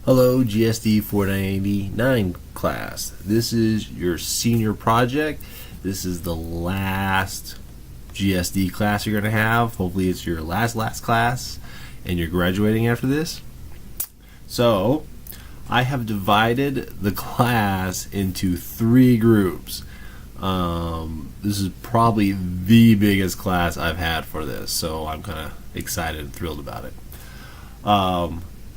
Hello, GSD499 class. This is your senior project. This is the last GSD class you're going to have. Hopefully it's your last class and you're graduating after this. So, I have divided the class into 3 groups. This is probably the biggest class I've had for this, so I'm kind of excited and thrilled about it.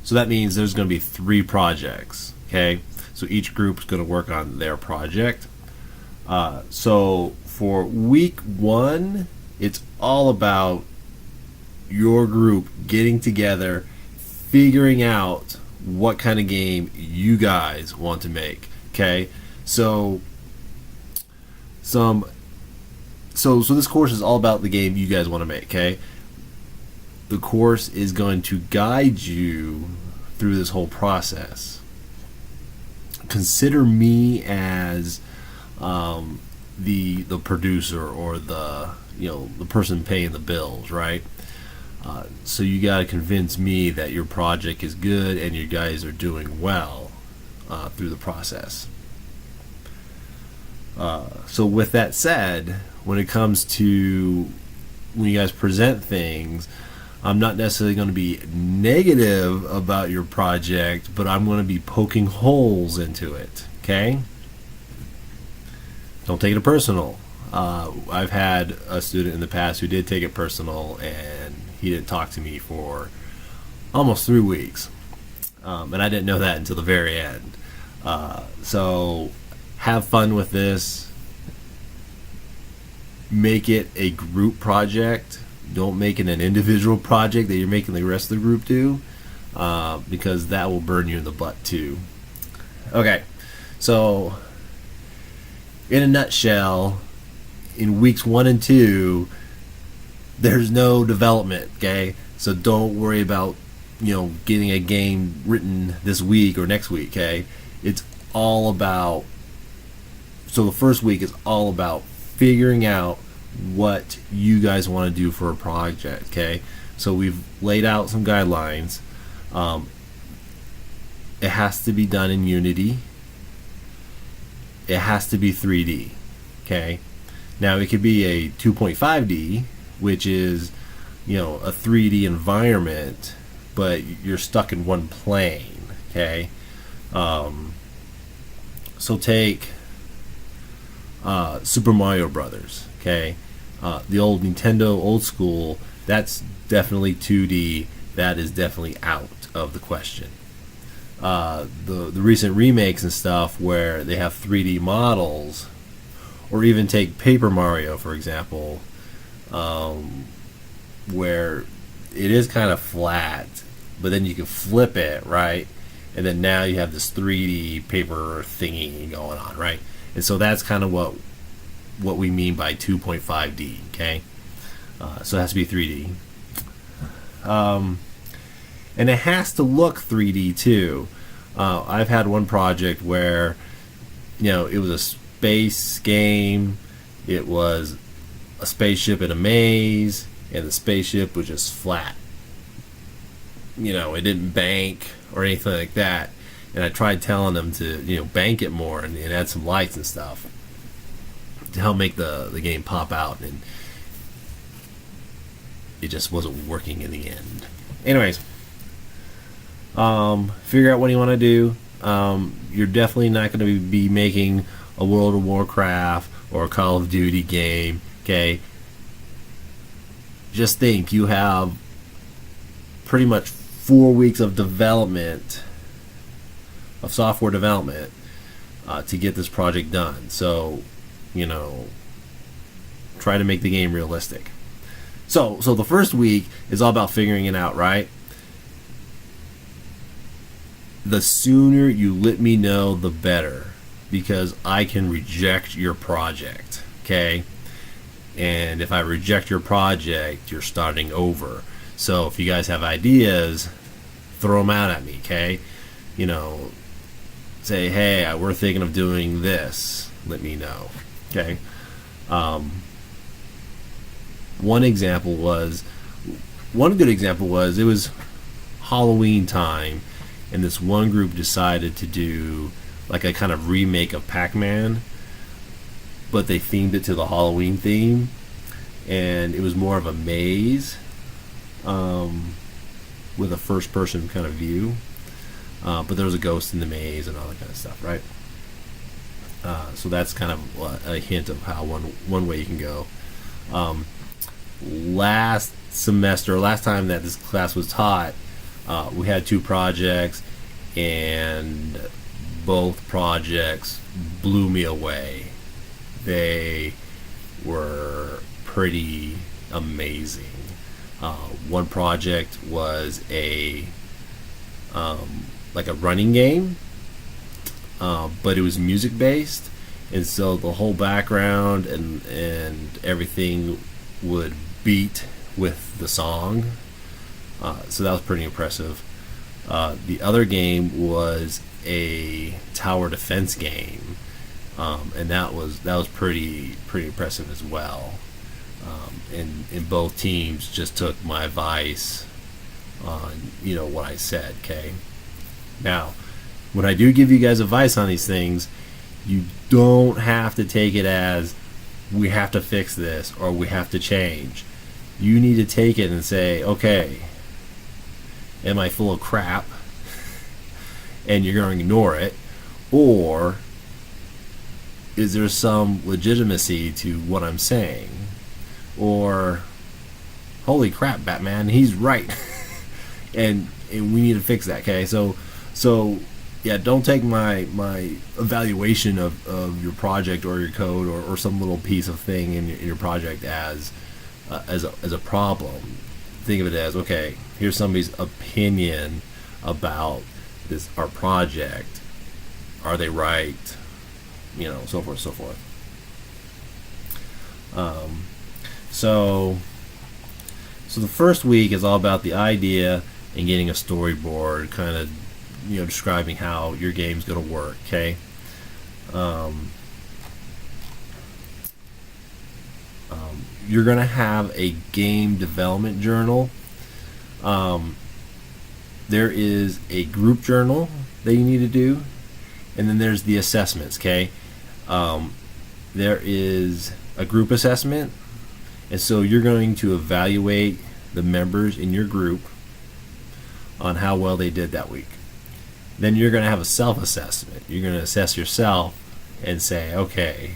So that means there's going to be 3 projects, okay? So each group is going to work on their project. So for week 1, it's all about your group getting together, figuring out what kind of game you guys want to make, okay? So this course is all about the game you guys want to make, okay? The course is going to guide you through this whole process. Consider me as the producer, or the person paying the bills, right? So you got to convince me that your project is good and you guys are doing well through the process. So with that said, when it comes to when you guys present things, I'm not necessarily going to be negative about your project, but I'm going to be poking holes into it, okay? Don't take it personal. I've had a student in the past who did take it personal, and he didn't talk to me for almost 3 weeks. And I didn't know that until the very end. So have fun with this. Make it a group project. Don't make it an individual project that you're making the rest of the group do, because that will burn you in the butt too. Okay, so in a nutshell, in weeks 1 and 2, there's no development, okay? So don't worry about getting a game written this week or next week, okay? It's all about, so the first week is all about figuring out what you guys want to do for a project, okay? So we've laid out some guidelines. It has to be done in Unity. It has to be 3D, okay? Now it could be a 2.5D, which is a 3D environment, but you're stuck in one plane, okay? So take Super Mario Brothers, okay? The old Nintendo old school, that's definitely 2D. That is definitely out of the question. The recent remakes and stuff where they have 3D models, or even take Paper Mario, for example, where it is kind of flat, but then you can flip it, right? And then now you have this 3D paper thingy going on, right? And so that's kind of what we mean by 2.5D, okay? So it has to be 3D. And it has to look 3D too. I've had one project where, it was a space game. It was a spaceship in a maze, and the spaceship was just flat. It didn't bank or anything like that. And I tried telling them to, bank it more and add some lights and stuff to help make the game pop out, and it just wasn't working in the end. Anyways, figure out what you want to do. You're definitely not going to be making a World of Warcraft or a Call of Duty game, okay? Just think, you have pretty much 4 weeks of development, of software development, to get this project done. So try to make the game realistic. So the first week is all about figuring it out, right? The sooner you let me know, the better, because I can reject your project, okay? And if I reject your project, you're starting over. So if you guys have ideas, throw them out at me, okay? Say, hey, we're thinking of doing this. Let me know. Okay. One good example was, it was Halloween time, and this one group decided to do like a kind of remake of Pac-Man, but they themed it to the Halloween theme, and it was more of a maze with a first-person kind of view, but there was a ghost in the maze and all that kind of stuff, right? So that's kind of a hint of how one way you can go. Last time that this class was taught, we had 2 projects, and both projects blew me away. They were pretty amazing. One project was like a running game, but it was music based, and so the whole background and everything would beat with the song. So that was pretty impressive. The other game was a tower defense game, and that was pretty impressive as well. And both teams just took my advice on what I said. Okay, now when I do give you guys advice on these things, you don't have to take it as we have to fix this or we have to change. You need to take it and say, okay, am I full of crap? And you're going to ignore it, or is there some legitimacy to what I'm saying? Or holy crap, Batman, he's right. and we need to fix that. Okay, so yeah, don't take my evaluation of your project or your code or some little piece of thing in your project as a problem. Think of it as, okay, here's somebody's opinion about our project. Are they right? So forth, so forth. So the first week is all about the idea and getting a storyboard, kind of describing how your game's going to work. Okay. You're going to have a game development journal. There is a group journal that you need to do, and then there's the assessments. Okay. There is a group assessment, and so you're going to evaluate the members in your group on how well they did that week. Then you're going to have a self-assessment. You're going to assess yourself and say, okay,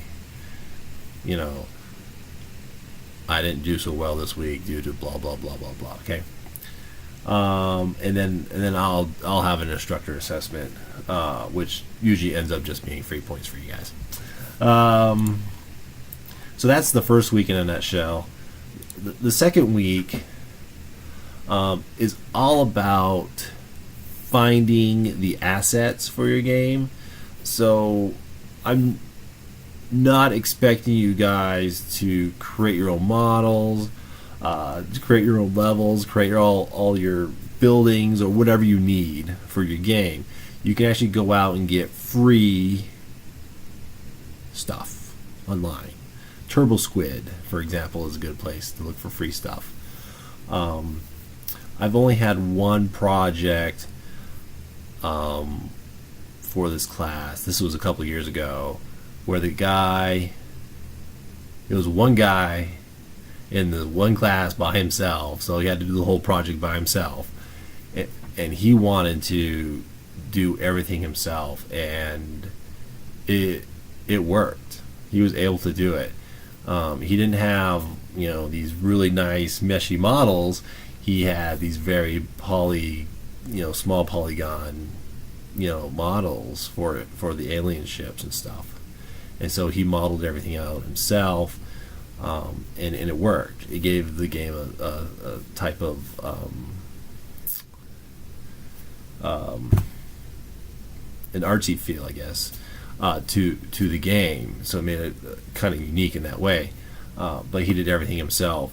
I didn't do so well this week due to blah blah blah blah blah. Okay. And then I'll have an instructor assessment, which usually ends up just being free points for you guys. So that's the first week in a nutshell. The second week is all about finding the assets for your game. So I'm not expecting you guys to create your own models, to create your own levels, create all your buildings or whatever you need for your game. You can actually go out and get free stuff online. Turbo Squid, for example, is a good place to look for free stuff. I've only had one project for this class. This was a couple years ago, where it was one guy in the one class by himself, so he had to do the whole project by himself, and he wanted to do everything himself, and it worked. He was able to do it. He didn't have these really nice meshy models. He had these very small polygon models for the alien ships and stuff, and so he modeled everything out himself, and it worked. It gave the game a type of an artsy feel, I guess, to the game. So it made it kind of unique in that way. But he did everything himself.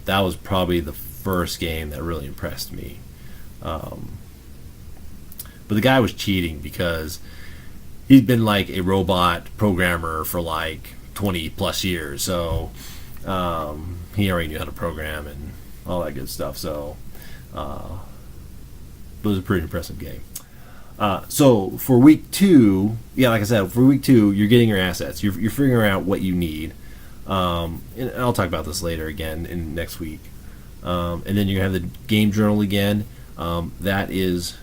That was probably the first game that really impressed me. But the guy was cheating because he'd been like a robot programmer for like 20 plus years. So he already knew how to program and all that good stuff. So it was a pretty impressive game. So for week 2, yeah, like I said, for week 2, you're getting your assets. You're figuring out what you need. And I'll talk about this later again in next week. And then you have the game journal again. That is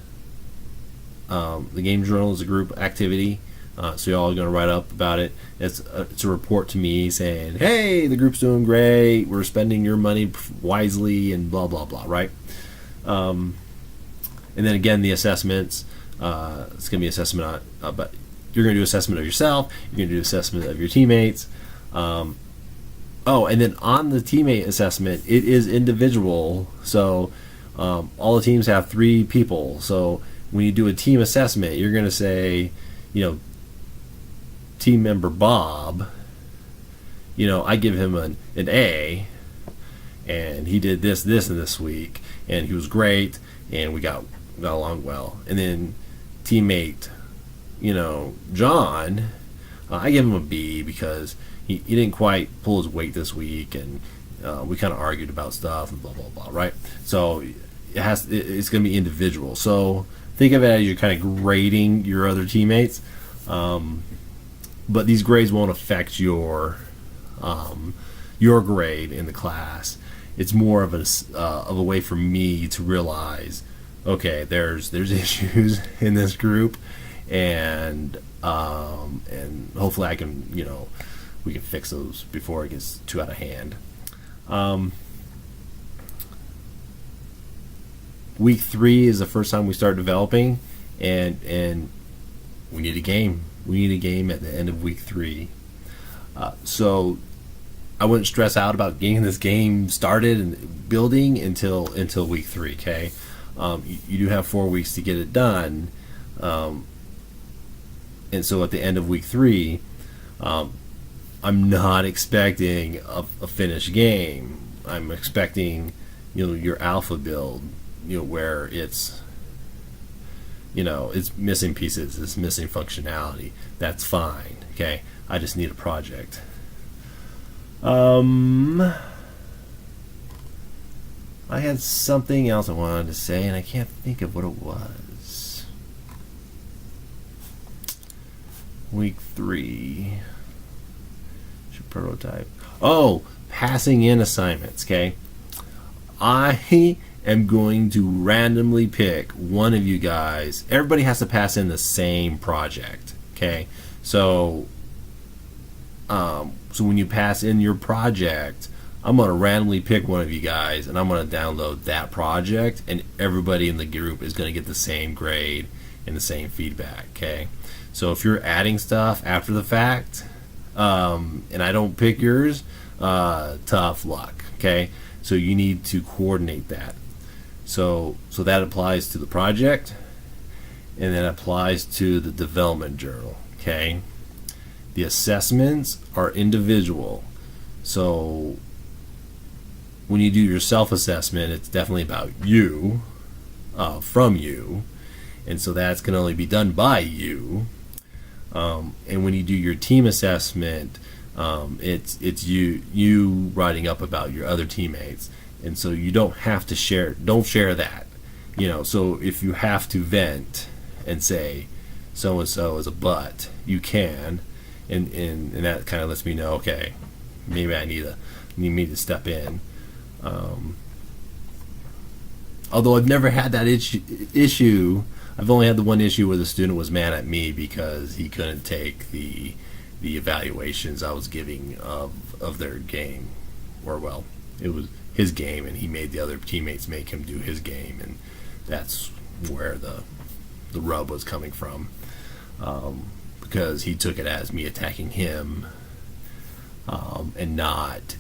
the game journal is a group activity. So y'all are going to write up about it. It's a report to me saying, hey, the group's doing great. We're spending your money wisely and blah, blah, blah, right? And then again, the assessments. It's going to be assessment on, but you're going to do assessment of yourself. You're going to do assessment of your teammates. And then on the teammate assessment, it is individual. So all the teams have 3 people. So when you do a team assessment, you're going to say, team member Bob, I give him an A, and he did this, and this week, and he was great, and we got along well. And then teammate, John, I give him a B because he didn't quite pull his weight this week, and we kind of argued about stuff and blah blah blah, right? So it's going to be individual. So think of it as you're kind of grading your other teammates, but these grades won't affect your grade in the class. It's more of a way for me to realize, okay, there's issues in this group, and hopefully I can we can fix those before it gets too out of hand. Week 3 is the first time we start developing, and we need a game. We need a game at the end of week 3. So I wouldn't stress out about getting this game started and building until week 3. Okay, you do have 4 weeks to get it done, and so at the end of week 3, I'm not expecting a finished game. I'm expecting your alpha build, where it's it's missing pieces, it's missing functionality. That's fine. Okay, I just need a project. I had something else I wanted to say, and I can't think of what it was. Week 3. Should prototype. Oh, passing in assignments. Okay, I am going to randomly pick one of you guys. Everybody has to pass in the same project. Okay, so when you pass in your project, I'm going to randomly pick one of you guys, and I'm going to download that project, and everybody in the group is going to get the same grade and the same feedback. Okay, so if you're adding stuff after the fact, and I don't pick yours, tough luck. Okay, so you need to coordinate that. So that applies to the project, and that applies to the development journal. Okay, the assessments are individual. So when you do your self-assessment, it's definitely about you, from you, and so that's going to only be done by you. And when you do your team assessment, it's you writing up about your other teammates, and so you don't have to share that. So if you have to vent and say so and so is a butt, you can, and that kind of lets me know, okay, maybe I need me to step in. Although I've never had that issue. I've only had the one issue where the student was mad at me because he couldn't take the evaluations I was giving of their game, or well, it was his game, and he made the other teammates make him do his game, and that's where the rub was coming from, because he took it as me attacking him, and not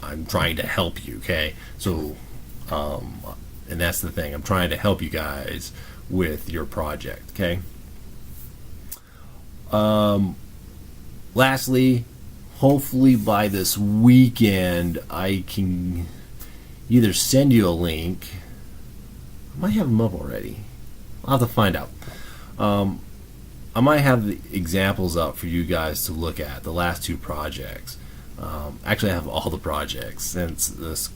I'm trying to help you. Okay, so and that's the thing, I'm trying to help you guys with your project. Okay, lastly, hopefully by this weekend I can either send you a link. I might have them up already. I'll have to find out. I might have the examples up for you guys to look at, the last 2 projects. Actually, I have all the projects since this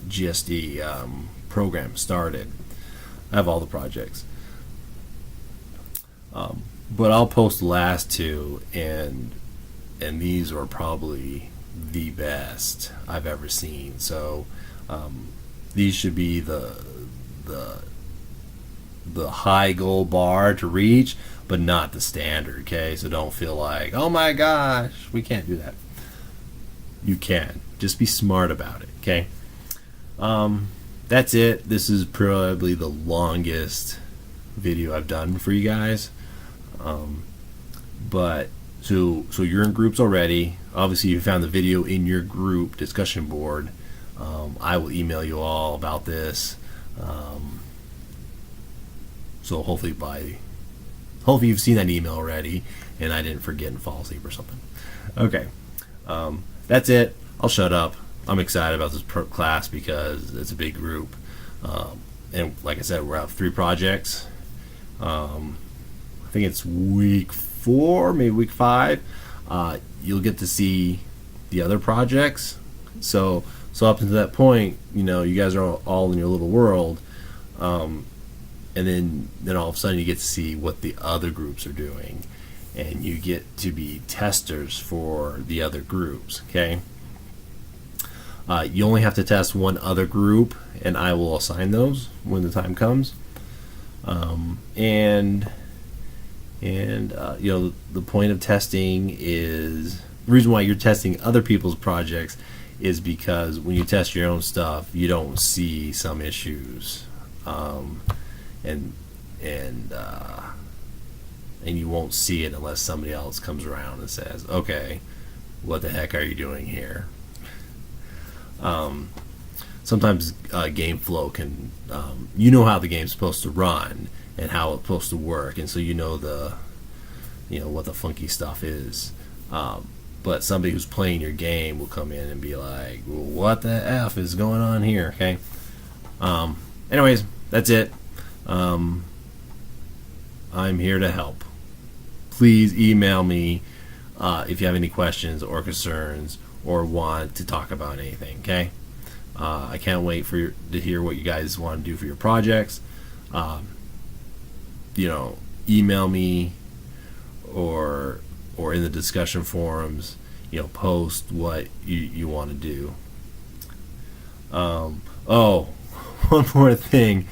GSD program started. I have all the projects, but I'll post the last two, and these are probably the best I've ever seen. So these should be the high goal bar to reach, but not the standard. Okay, so don't feel like, oh my gosh, we can't do that. You can. Just be smart about it. Okay. That's it. This is probably the longest video I've done for you guys. But so you're in groups already. Obviously, you found the video in your group discussion board. I will email you all about this. So hopefully you've seen that email already, and I didn't forget and fall asleep or something. Okay, that's it. I'll shut up. I'm excited about this class because it's a big group, and like I said, we're out 3 projects. I think it's week 4, maybe week 5. You'll get to see the other projects. So up until that point, you guys are all in your little world. And then all of a sudden you get to see what the other groups are doing, and you get to be testers for the other groups. Okay, you only have to test one other group, and I will assign those when the time comes. The point of testing is, the reason why you're testing other people's projects is because when you test your own stuff, you don't see some issues. And you won't see it unless somebody else comes around and says, okay, what the heck are you doing here? Sometimes game flow can, how the game's supposed to run and how it's supposed to work, and so what the funky stuff is. But somebody who's playing your game will come in and be like, well, what the F is going on here? Okay. Anyways, that's it. I'm here to help. Please email me if you have any questions or concerns or want to talk about anything. Okay, I can't wait to hear what you guys want to do for your projects. Email me or in the discussion forums. Post what you want to do. One more thing.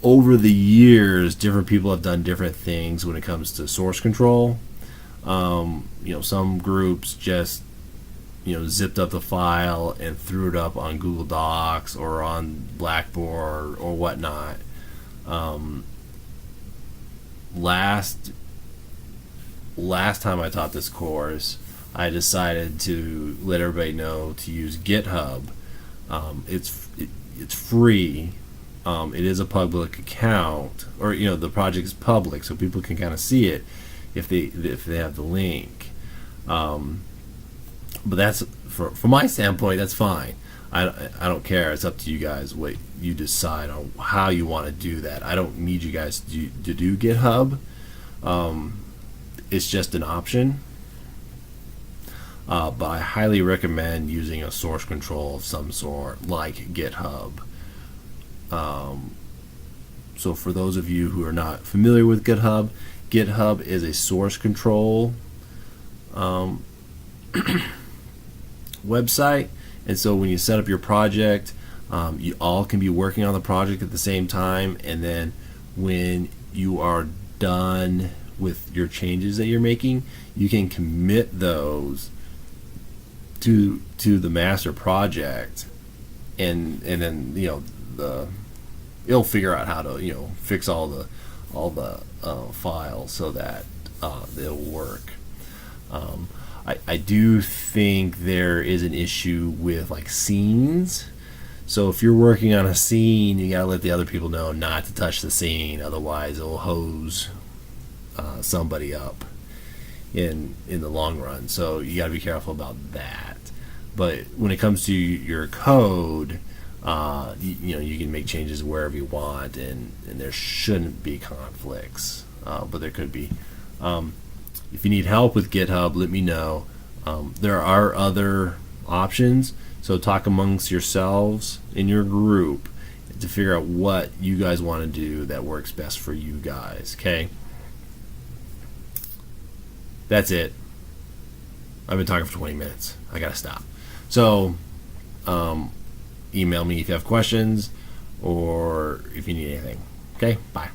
Over the years, different people have done different things when it comes to source control. Some groups just zipped up the file and threw it up on Google Docs or on Blackboard or whatnot. Last time I taught this course, I decided to let everybody know to use GitHub. It's free. It is a public account, or the project is public, so people can kind of see it if they have the link. But that's from my standpoint, that's fine. I don't care. It's up to you guys what you decide on how you want to do that. I don't need you guys to do GitHub. It's just an option. But I highly recommend using a source control of some sort, like GitHub. So for those of you who are not familiar with GitHub, GitHub is a source control website, and so when you set up your project, you all can be working on the project at the same time, and then when you are done with your changes that you're making, you can commit those to the master project, and then it'll figure out how to fix all the files so that they'll work. I do think there is an issue with like scenes. So if you're working on a scene, you gotta let the other people know not to touch the scene, otherwise it'll hose somebody up in the long run. So you gotta be careful about that. But when it comes to your code, you can make changes wherever you want, and there shouldn't be conflicts, but there could be. If you need help with GitHub, let me know. There are other options. So talk amongst yourselves in your group to figure out what you guys want to do that works best for you guys. Okay? That's it. I've been talking for 20 minutes. I gotta stop. So, email me if you have questions or if you need anything. Okay? Bye.